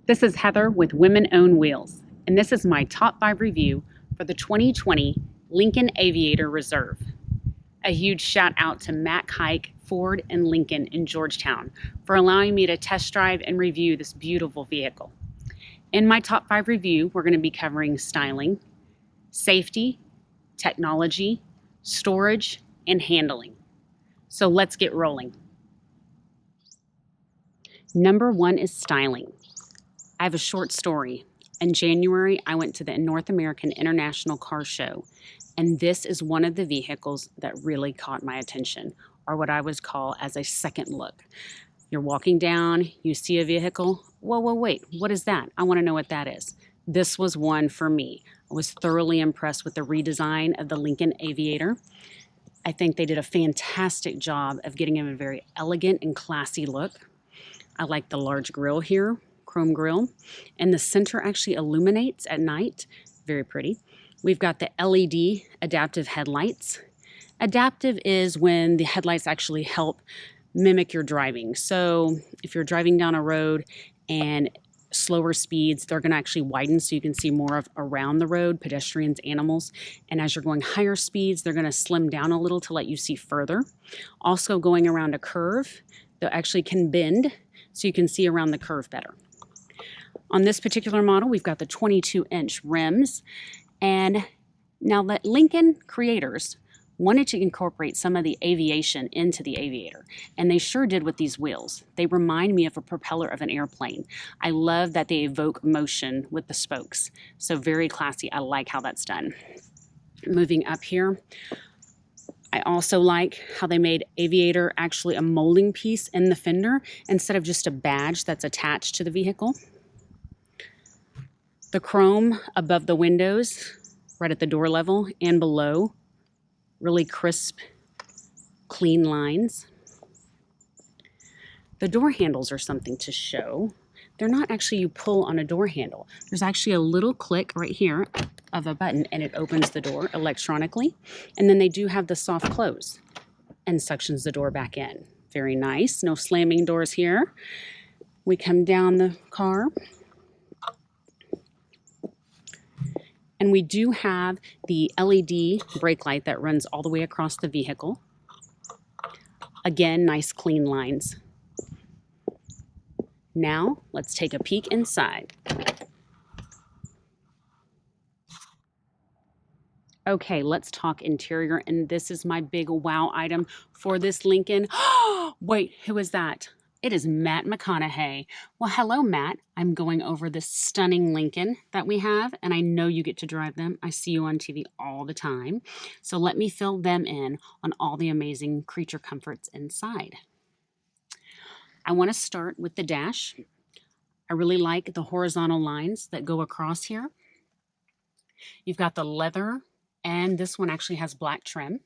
This is Heather with Women Own Wheels, and this is my top 5 review for the 2020 Lincoln Aviator Reserve. A huge shout out to Matt Hike, Ford, and Lincoln in Georgetown for allowing me to test drive and review this beautiful vehicle. In my top 5 review, we're going to be covering styling, safety, technology, storage, and handling. So let's get rolling. Number 1 is styling. I have a short story. In January, I went to the North American International Car Show, and this is one of the vehicles that really caught my attention, or what I would call as a second look. You're walking down, you see a vehicle, whoa, wait, what is that? I want to know what that is. This was one for me. I was thoroughly impressed with the redesign of the Lincoln Aviator. I think they did a fantastic job of getting him a very elegant and classy look. I like the large grille here, chrome grille, and the center actually illuminates at night. Very pretty. We've got the LED adaptive headlights. Adaptive is when the headlights actually help mimic your driving. So if you're driving down a road and slower speeds, they're going to actually widen so you can see more of around the road, pedestrians, animals. And as you're going higher speeds, they're going to slim down a little to let you see further. Also going around a curve, they actually can bend so you can see around the curve better. On this particular model, we've got the 22-inch rims. And now the Lincoln creators wanted to incorporate some of the aviation into the Aviator, and they sure did with these wheels. They remind me of a propeller of an airplane. I love that they evoke motion with the spokes. So very classy. I like how that's done. Moving up here, I also like how they made Aviator actually a molding piece in the fender instead of just a badge that's attached to the vehicle. The chrome above the windows, right at the door level and below, really crisp, clean lines. The door handles are something to show. They're not actually you pull on a door handle. There's actually a little click right here of a button and it opens the door electronically. And then they do have the soft close and suctions the door back in. Very nice. No slamming doors here. We come down the car. And we do have the LED brake light that runs all the way across the vehicle. Again, nice clean lines. Now, let's take a peek inside. Okay, let's talk interior, and this is my big wow item for this Lincoln. Wait, who is that? It is Matt McConaughey. Well, hello, Matt. I'm going over this stunning Lincoln that we have, and I know you get to drive them. I see you on TV all the time. So let me fill them in on all the amazing creature comforts inside. I want to start with the dash. I really like the horizontal lines that go across here. You've got the leather, and this one actually has black trim.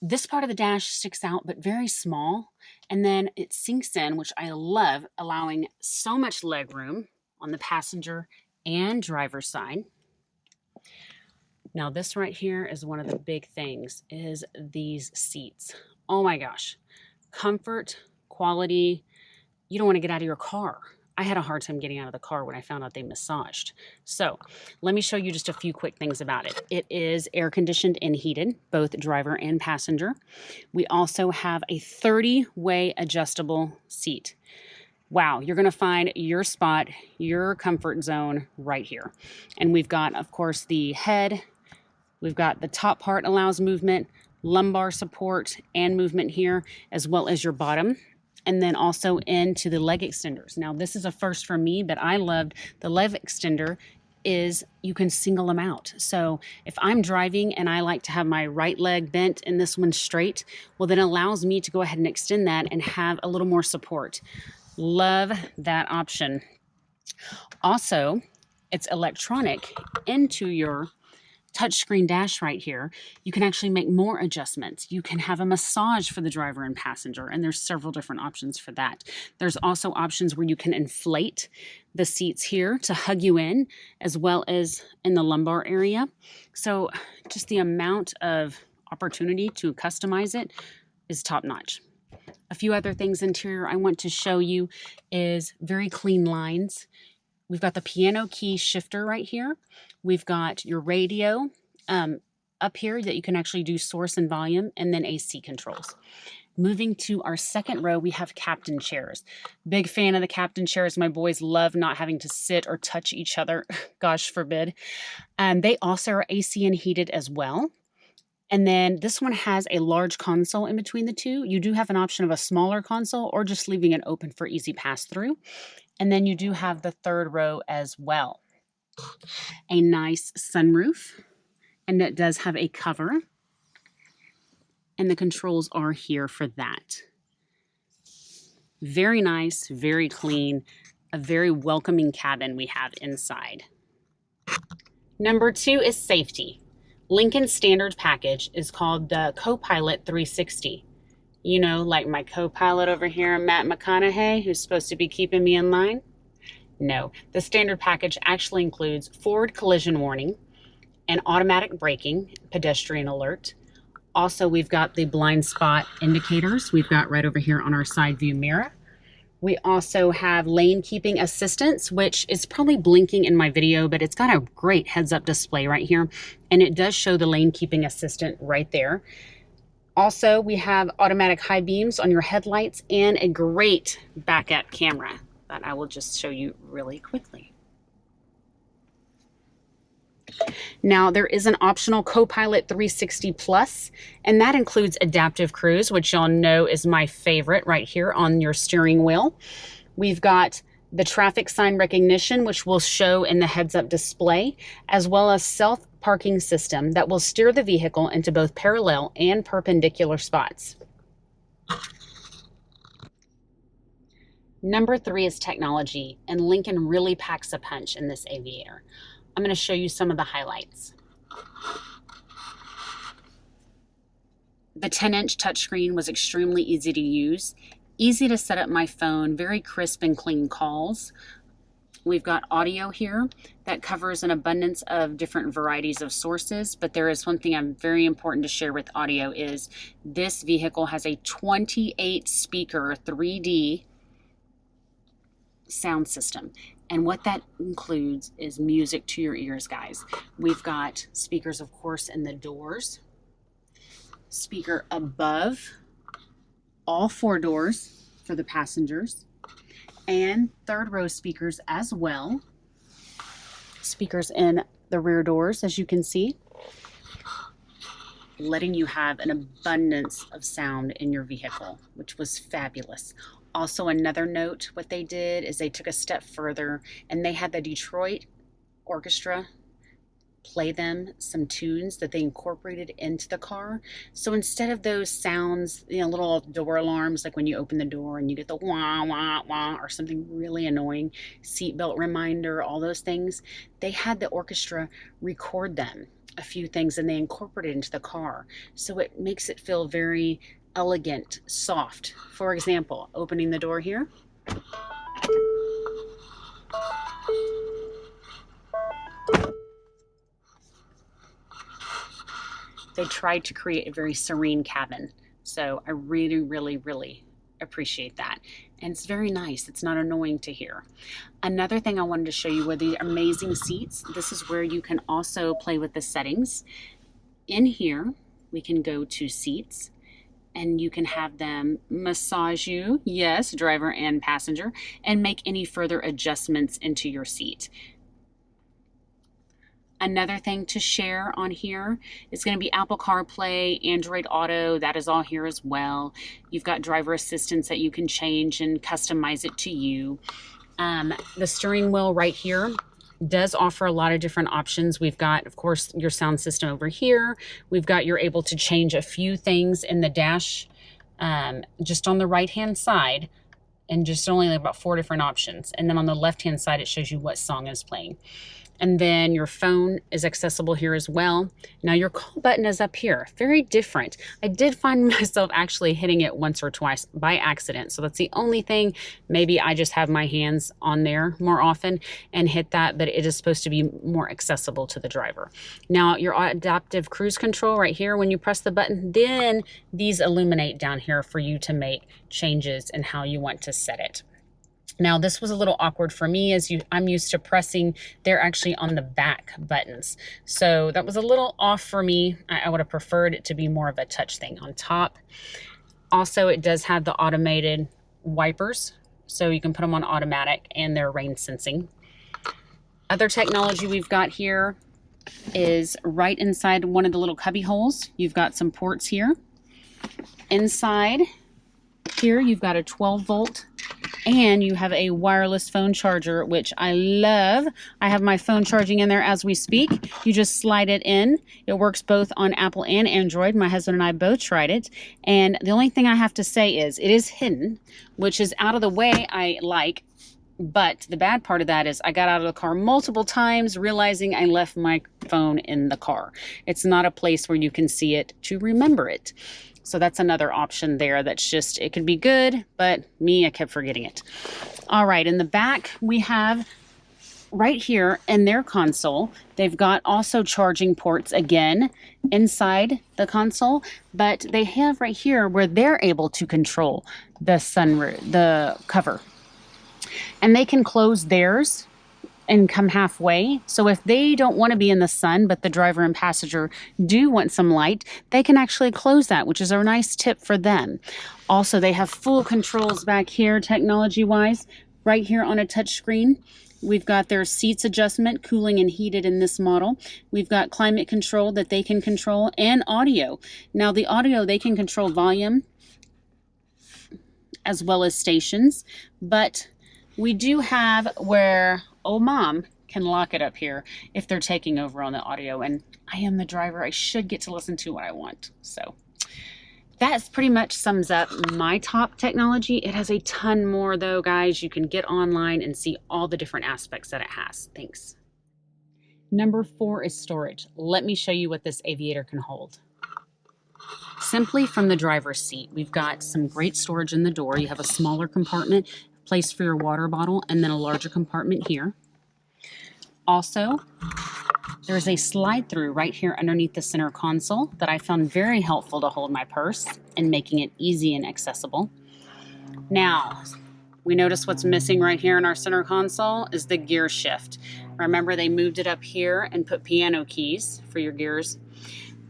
This part of the dash sticks out, but very small, and then it sinks in, which I love, allowing so much leg room on the passenger and driver's side. Now this right here is one of the big things, is these seats. Oh my gosh, comfort, quality, you don't want to get out of your car. I had a hard time getting out of the car when I found out they massaged. So let me show you just a few quick things about it. It is air conditioned and heated, both driver and passenger. We also have a 30-way adjustable seat. Wow, you're going to find your spot, your comfort zone right here. And we've got, of course, the head. We've got the top part allows movement, lumbar support and movement here, as well as your bottom. And then also into the leg extenders. Now this is a first for me, but I loved the leg extender is you can single them out. So if I'm driving and I like to have my right leg bent and this one straight, well then it allows me to go ahead and extend that and have a little more support. Love that option. Also, it's electronic into your touchscreen dash right here. You can actually make more adjustments. You can have a massage for the driver and passenger, and there's several different options for that. There's also options where you can inflate the seats here to hug you in, as well as in the lumbar area. So just the amount of opportunity to customize it is top notch. A few other things interior I want to show you is very clean lines. We've got the piano key shifter right here. We've got your radio up here that you can actually do source and volume, and then AC controls. Moving to our second row, we have captain chairs. Big fan of the captain chairs. My boys love not having to sit or touch each other. Gosh forbid. They also are AC and heated as well. And then this one has a large console in between the two. You do have an option of a smaller console or just leaving it open for easy pass-through. And then you do have the third row as well. A nice sunroof, and it does have a cover. And the controls are here for that. Very nice, very clean, a very welcoming cabin we have inside. Number 2 is safety. Lincoln's standard package is called the Co-Pilot 360. You know, like my co-pilot over here, Matt McConaughey, who's supposed to be keeping me in line. No, the standard package actually includes forward collision warning and automatic braking, pedestrian alert. Also, we've got the blind spot indicators we've got right over here on our side view mirror. We also have lane keeping assistance, which is probably blinking in my video, but it's got a great heads-up display right here, and it does show the lane keeping assistant right there. Also, we have automatic high beams on your headlights and a great backup camera that I will just show you really quickly. Now, there is an optional Co-Pilot 360 Plus, and that includes adaptive cruise, which y'all know is my favorite right here on your steering wheel. We've got the traffic sign recognition, which will show in the heads-up display, as well as self-parking system that will steer the vehicle into both parallel and perpendicular spots. Number 3 is technology, and Lincoln really packs a punch in this Aviator. I'm going to show you some of the highlights. The 10-inch touchscreen was extremely easy to use, easy to set up my phone, very crisp and clean calls. We've got audio here that covers an abundance of different varieties of sources, but there is one thing I'm very important to share with audio is this vehicle has a 28 speaker 3D sound system. And what that includes is music to your ears, guys. We've got speakers, of course, in the doors, speaker above all 4 doors for the passengers, and third row speakers as well. Speakers in the rear doors, as you can see, letting you have an abundance of sound in your vehicle, which was fabulous. Also, another note, what they did is they took a step further and they had the Detroit Orchestra play them some tunes that they incorporated into the car. So instead of those sounds, you know, little door alarms, like when you open the door and you get the wah, wah, wah, or something really annoying, seatbelt reminder, all those things, they had the orchestra record them, a few things, and they incorporated it into the car. So it makes it feel very elegant, soft. For example, opening the door here. They tried to create a very serene cabin. So I really, really, really appreciate that. And it's very nice. It's not annoying to hear. Another thing I wanted to show you were the amazing seats. This is where you can also play with the settings. In here, we can go to seats, and you can have them massage you, yes, driver and passenger, and make any further adjustments into your seat. Another thing to share on here is going to be Apple CarPlay, Android Auto, that is all here as well. You've got driver assistance that you can change and customize it to you. The steering wheel right here does offer a lot of different options. We've got, of course, your sound system over here. We've got, you're able to change a few things in the dash just on the right-hand side, and just only about 4 different options. And then on the left-hand side, it shows you what song is playing. And then your phone is accessible here as well. Now your call button is up here, very different. I did find myself actually hitting it once or twice by accident. So that's the only thing. Maybe I just have my hands on there more often and hit that, but it is supposed to be more accessible to the driver. Now your adaptive cruise control right here, when you press the button, then these illuminate down here for you to make changes in how you want to set it. Now this was a little awkward for me as I'm used to pressing, they're actually on the back buttons. So that was a little off for me. I would have preferred it to be more of a touch thing on top. Also, it does have the automated wipers, so you can put them on automatic and they're rain sensing. Other technology we've got here is right inside one of the little cubby holes. You've got some ports here. Inside here, you've got a 12-volt and you have a wireless phone charger, which I love. I have my phone charging in there as we speak. You just slide it in. It works both on Apple and Android. My husband and I both tried it. And the only thing I have to say is it is hidden, which is out of the way I like. But the bad part of that is I got out of the car multiple times realizing I left my phone in the car. It's not a place where you can see it to remember it. So that's another option there that's just, it could be good, but me, I kept forgetting it. All right, in the back, we have right here in their console, they've got also charging ports again inside the console, but they have right here where they're able to control the sunroof, the cover. And they can close theirs and come halfway. So if they don't want to be in the sun, but the driver and passenger do want some light, they can actually close that, which is a nice tip for them. Also, they have full controls back here, technology-wise, right here on a touch screen. We've got their seats adjustment, cooling and heated in this model. We've got climate control that they can control and audio. Now the audio, they can control volume as well as stations, but we do have where Mom can lock it up here if they're taking over on the audio, and I am the driver. I should get to listen to what I want. So that's pretty much sums up my top technology. It has a ton more though, guys. You can get online and see all the different aspects that it has. Thanks. Number 4 is storage. Let me show you what this Aviator can hold. Simply from the driver's seat, we've got some great storage in the door. You have a smaller compartment, place for your water bottle, and then a larger compartment here. Also, there's a slide through right here underneath the center console that I found very helpful to hold my purse and making it easy and accessible. Now, we notice what's missing right here in our center console is the gear shift. Remember, they moved it up here and put piano keys for your gears,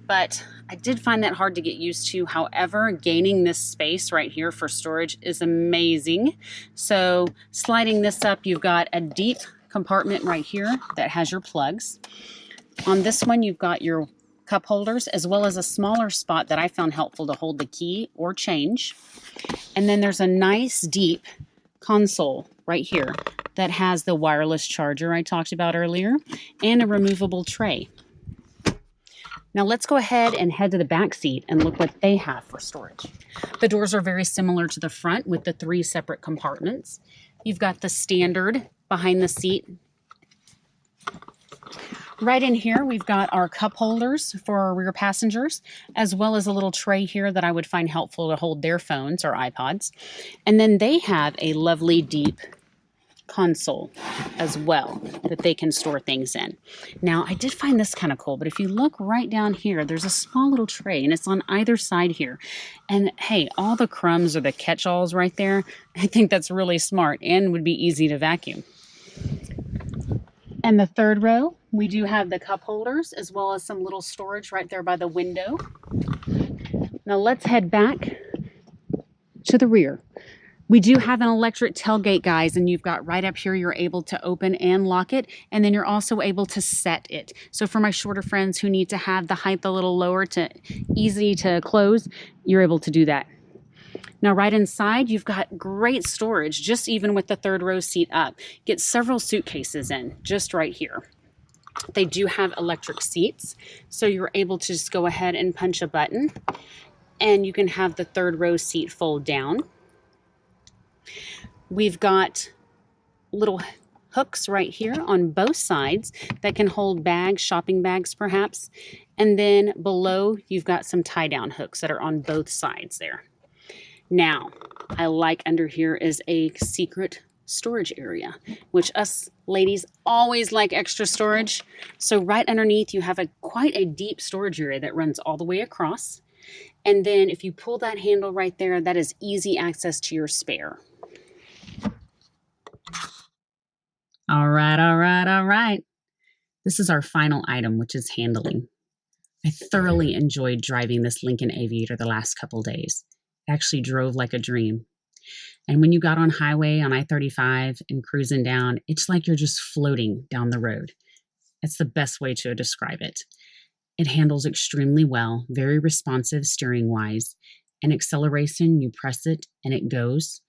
but I did find that hard to get used to. However, gaining this space right here for storage is amazing. So sliding this up, you've got a deep compartment right here that has your plugs. On this one, you've got your cup holders as well as a smaller spot that I found helpful to hold the key or change. And then there's a nice deep console right here that has the wireless charger I talked about earlier and a removable tray. Now let's go ahead and head to the back seat and look what they have for storage. The doors are very similar to the front with the 3 separate compartments. You've got the standard behind the seat. Right in here, we've got our cup holders for our rear passengers, as well as a little tray here that I would find helpful to hold their phones or iPods. And then they have a lovely deep console as well that they can store things in. Now, I did find this kind of cool, but if you look right down here, there's a small little tray and it's on either side here. And hey, all the crumbs or the catch-alls right there, I think that's really smart and would be easy to vacuum. And the third row, we do have the cup holders as well as some little storage right there by the window. Now let's head back to the rear. We do have an electric tailgate, guys, and you've got right up here, you're able to open and lock it, and then you're also able to set it. So for my shorter friends who need to have the height a little lower to easy to close, you're able to do that. Now right inside, you've got great storage, just even with the third row seat up. Get several suitcases in, just right here. They do have electric seats, so you're able to just go ahead and punch a button, and you can have the third row seat fold down. We've got little hooks right here on both sides that can hold bags, shopping bags perhaps. And then below, you've got some tie-down hooks that are on both sides there. Now, I like under here is a secret storage area, which us ladies always like extra storage. So right underneath, you have quite a deep storage area that runs all the way across. And then if you pull that handle right there, that is easy access to your spare. All right, all right, all right. This is our final item, which is handling. I thoroughly enjoyed driving this Lincoln Aviator the last couple days. It actually drove like a dream. And when you got on highway on I-35 and cruising down, it's like you're just floating down the road. That's the best way to describe it. It handles extremely well, very responsive steering-wise. And acceleration, you press it and it goes.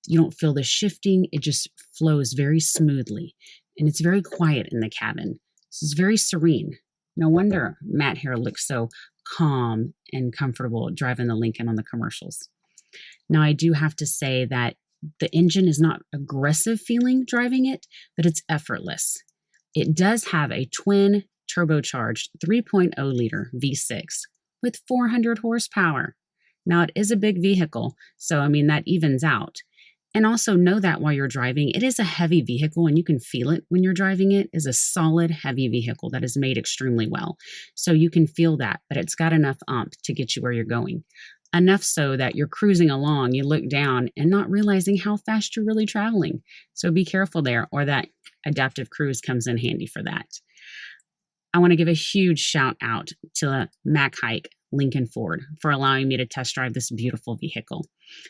You don't feel the shifting. It just flows very smoothly. And it's very quiet in the cabin. This is very serene. No wonder Matt here looks so calm and comfortable driving the Lincoln on the commercials. Now, I do have to say that the engine is not aggressive feeling driving it, but it's effortless. It does have a twin turbocharged 3.0 liter V6 with 400 horsepower. Now, it is a big vehicle, so I mean, that evens out. And also know that while you're driving, it is a heavy vehicle and you can feel it when you're driving it. Is a solid, heavy vehicle that is made extremely well. So you can feel that, but it's got enough oomph to get you where you're going. Enough so that you're cruising along, you look down and not realizing how fast you're really traveling. So be careful there, or that adaptive cruise comes in handy for that. I want to give a huge shout out to Mac Hike Lincoln Ford for allowing me to test drive this beautiful vehicle.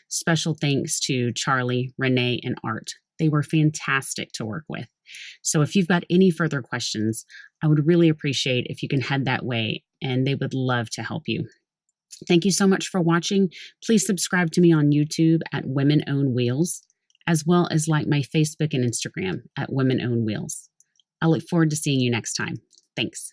Special thanks to Charlie, Renee, and Art. They were fantastic to work with. So if you've got any further questions, I would really appreciate if you can head that way, and they would love to help you. Thank you so much for watching. Please subscribe to me on YouTube at Women Own Wheels, as well as like my Facebook and Instagram at Women Own Wheels. I look forward to seeing you next time. Thanks.